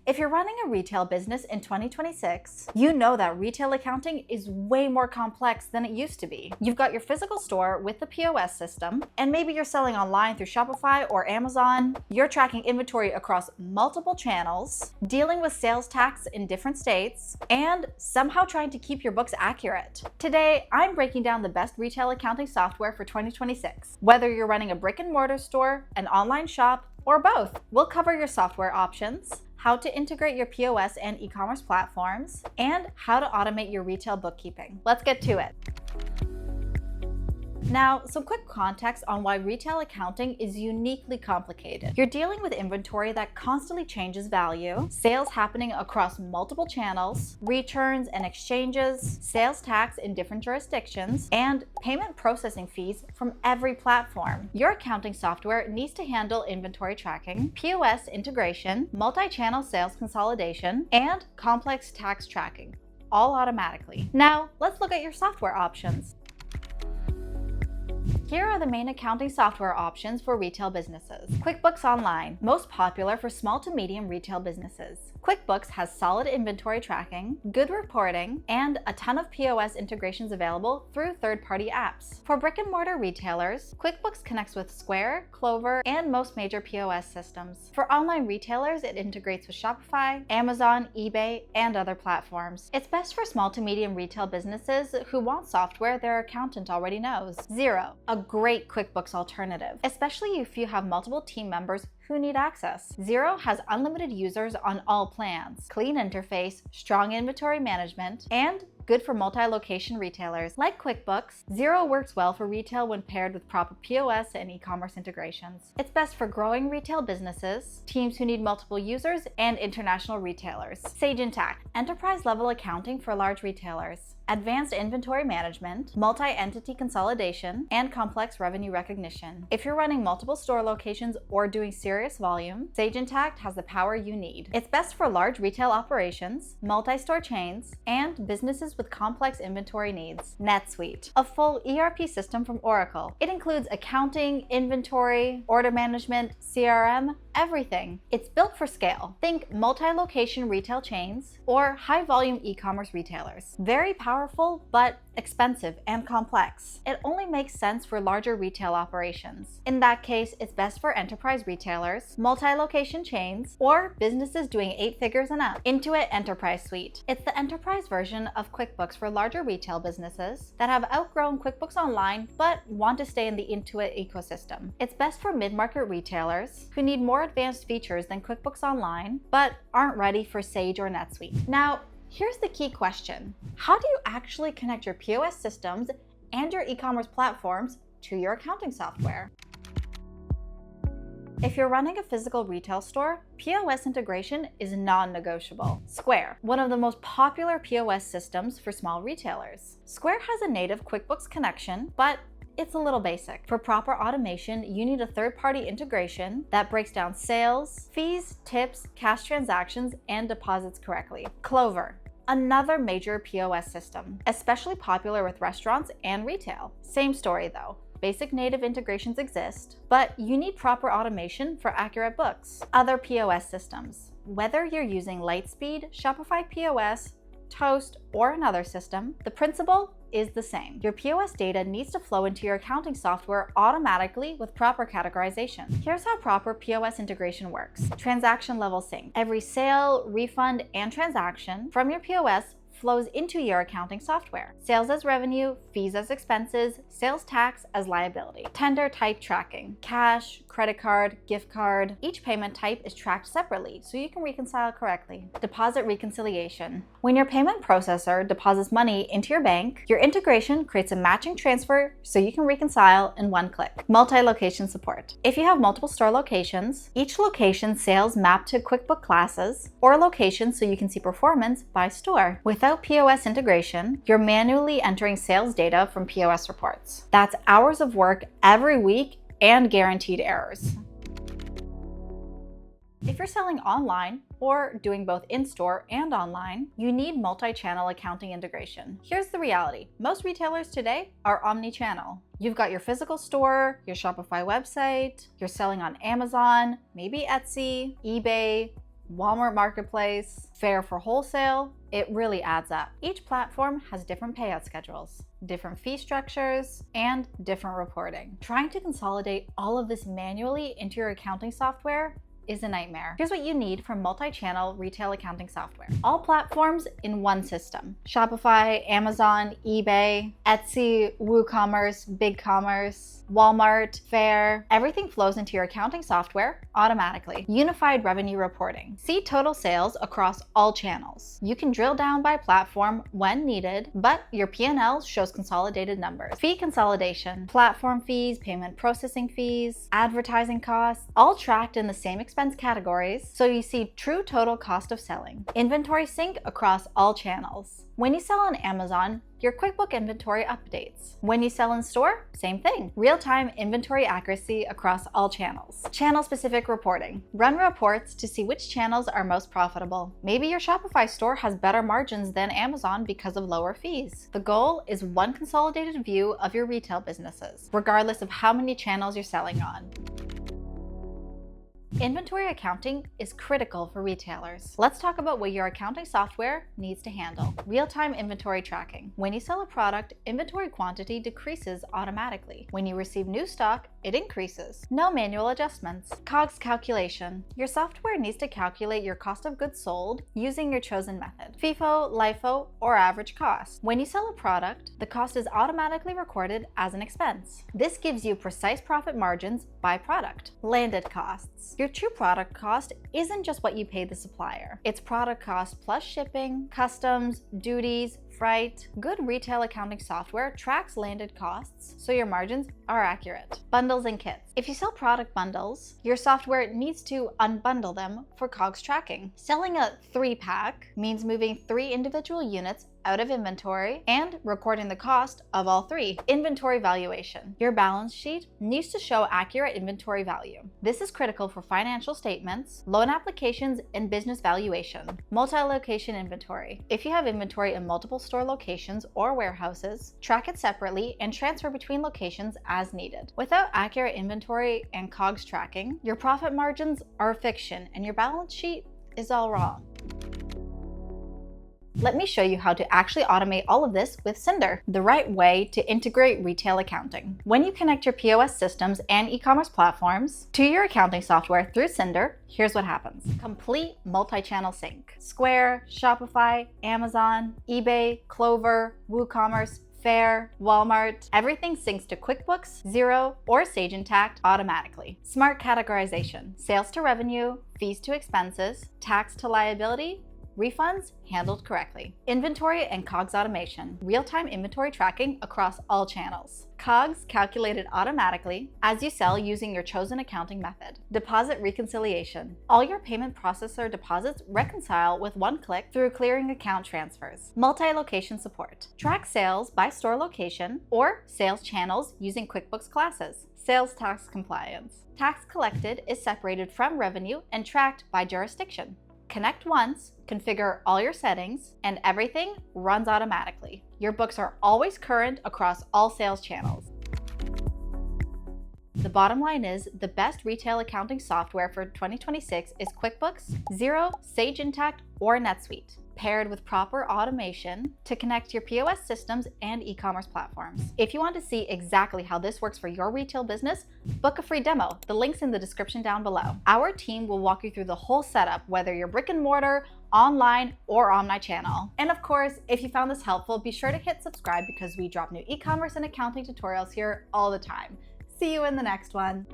If you're running a retail business in 2026, you know that retail accounting is way more complex than it used to be. You've got your physical store with the POS system, and maybe you're selling online through Shopify or Amazon. You're tracking inventory across multiple channels, dealing with sales tax in different states, and somehow trying to keep your books accurate. Today, I'm breaking down the best retail accounting software for 2026. Whether you're running a brick-and-mortar store, an online shop, or both, we'll cover your software options, how to integrate your POS and e-commerce platforms, and how to automate your retail bookkeeping. Let's get to it. Now, some quick context on why retail accounting is uniquely complicated. You're dealing with inventory that constantly changes value, sales happening across multiple channels, returns and exchanges, sales tax in different jurisdictions, and payment processing fees from every platform. Your accounting software needs to handle inventory tracking, POS integration, multi-channel sales consolidation, and complex tax tracking, all automatically. Now, let's look at your software options. Here are the main accounting software options for retail businesses. QuickBooks Online, most popular for small to medium retail businesses. QuickBooks has solid inventory tracking, good reporting, and a ton of POS integrations available through third-party apps. For brick-and-mortar retailers, QuickBooks connects with Square, Clover, and most major POS systems. For online retailers, it integrates with Shopify, Amazon, eBay, and other platforms. It's best for small to medium retail businesses who want software their accountant already knows. Xero, a great QuickBooks alternative, especially if you have multiple team members who need access. Xero has unlimited users on all plans, clean interface, strong inventory management, and good for multi-location retailers. Like QuickBooks, Xero works well for retail when paired with proper POS and e-commerce integrations. It's best for growing retail businesses, teams who need multiple users, and international retailers. Sage Intacct, enterprise-level accounting for large retailers. Advanced inventory management, multi-entity consolidation, and complex revenue recognition. If you're running multiple store locations or doing serious volume, Sage Intacct has the power you need. It's best for large retail operations, multi-store chains, and businesses with complex inventory needs. NetSuite, a full ERP system from Oracle. It includes accounting, inventory, order management, CRM, everything. It's built for scale. Think multi-location retail chains or high-volume e-commerce retailers. Very powerful, but expensive and complex. It only makes sense for larger retail operations. In that case, it's best for enterprise retailers, multi-location chains, or businesses doing 8 figures and up. Intuit Enterprise Suite. It's the enterprise version of QuickBooks for larger retail businesses that have outgrown QuickBooks Online but want to stay in the Intuit ecosystem. It's best for mid-market retailers who need more advanced features than QuickBooks Online but aren't ready for Sage or NetSuite. Now, here's the key question. How do you actually connect your POS systems and your e-commerce platforms to your accounting software? If you're running a physical retail store, POS integration is non-negotiable. Square, one of the most popular POS systems for small retailers. Square has a native QuickBooks connection, but it's a little basic. For proper automation, you need a third-party integration that breaks down sales, fees, tips, cash transactions, and deposits correctly. Clover, another major POS system, especially popular with restaurants and retail. Same story though. Basic native integrations exist, but you need proper automation for accurate books. Other POS systems. Whether you're using Lightspeed, Shopify POS, Toast, or another system, the principle is the same. Your POS data needs to flow into your accounting software automatically with proper categorization. Here's how proper POS integration works. Transaction level sync. Every sale, refund, and transaction from your POS flows into your accounting software. Sales as revenue, fees as expenses, sales tax as liability. Tender type tracking. Cash, credit card, gift card. Each payment type is tracked separately so you can reconcile correctly. Deposit reconciliation. When your payment processor deposits money into your bank, your integration creates a matching transfer so you can reconcile in one click. Multi-location support. If you have multiple store locations, each location's sales map to QuickBooks classes or locations so you can see performance by store. Without POS integration, you're manually entering sales data from POS reports. That's hours of work every week and guaranteed errors. If you're selling online or doing both in-store and online, you need multi-channel accounting integration. Here's the reality. Most retailers today are omni-channel. You've got your physical store, your Shopify website, you're selling on Amazon, maybe Etsy, eBay, Walmart Marketplace, Fair for wholesale, it really adds up. Each platform has different payout schedules, different fee structures, and different reporting. Trying to consolidate all of this manually into your accounting software is a nightmare. Here's what you need from multi-channel retail accounting software. All platforms in one system. Shopify, Amazon, eBay, Etsy, WooCommerce, BigCommerce, Walmart, Fair. Everything flows into your accounting software automatically. Unified revenue reporting. See total sales across all channels. You can drill down by platform when needed, but your P&L shows consolidated numbers. Fee consolidation. Platform fees, payment processing fees, advertising costs, all tracked in the same expense categories, so you see true total cost of selling. Inventory sync across all channels. When you sell on Amazon, your QuickBook inventory updates. When you sell in store, same thing. Real-time inventory accuracy across all channels. Channel-specific reporting. Run reports to see which channels are most profitable. Maybe your Shopify store has better margins than Amazon because of lower fees. The goal is one consolidated view of your retail businesses, regardless of how many channels you're selling on. Inventory accounting is critical for retailers. Let's talk about what your accounting software needs to handle. Real-time inventory tracking. When you sell a product, inventory quantity decreases automatically. When you receive new stock, it increases. No manual adjustments. COGS calculation. Your software needs to calculate your cost of goods sold using your chosen method. FIFO, LIFO, or average cost. When you sell a product, the cost is automatically recorded as an expense. This gives you precise profit margins by product. Landed costs. Your true product cost isn't just what you pay the supplier. It's product cost plus shipping, customs, duties, freight. Good retail accounting software tracks landed costs so your margins are accurate. Bundles and kits. If you sell product bundles, your software needs to unbundle them for COGS tracking. Selling a 3-pack means moving 3 individual units out of inventory and recording the cost of all 3. Inventory valuation. Your balance sheet needs to show accurate inventory value. This is critical for financial statements, loan applications, and business valuation. Multi-location inventory. If you have inventory in multiple store locations or warehouses, track it separately and transfer between locations as needed. Without accurate inventory and COGS tracking, your profit margins are a fiction and your balance sheet is all wrong. Let me show you how to actually automate all of this with Synder, the right way to integrate retail accounting. When you connect your POS systems and e-commerce platforms to your accounting software through Synder, here's what happens. Complete multi-channel sync. Square, Shopify, Amazon, eBay, Clover, WooCommerce, Fair, Walmart, everything syncs to QuickBooks, Xero, or Sage Intacct automatically. Smart categorization. Sales to revenue, fees to expenses, tax to liability, refunds handled correctly. Inventory and COGS automation. Real-time inventory tracking across all channels. COGS calculated automatically as you sell using your chosen accounting method. Deposit reconciliation. All your payment processor deposits reconcile with one click through clearing account transfers. Multi-location support. Track sales by store location or sales channels using QuickBooks classes. Sales tax compliance. Tax collected is separated from revenue and tracked by jurisdiction. Connect once, configure all your settings, and everything runs automatically. Your books are always current across all sales channels. The bottom line is the best retail accounting software for 2026 is QuickBooks, Xero, Sage Intacct, or NetSuite, paired with proper automation to connect your POS systems and e-commerce platforms. If you want to see exactly how this works for your retail business, book a free demo. The link's in the description down below. Our team will walk you through the whole setup, whether you're brick and mortar, online, or omnichannel. And of course, if you found this helpful, be sure to hit subscribe because we drop new e-commerce and accounting tutorials here all the time. See you in the next one.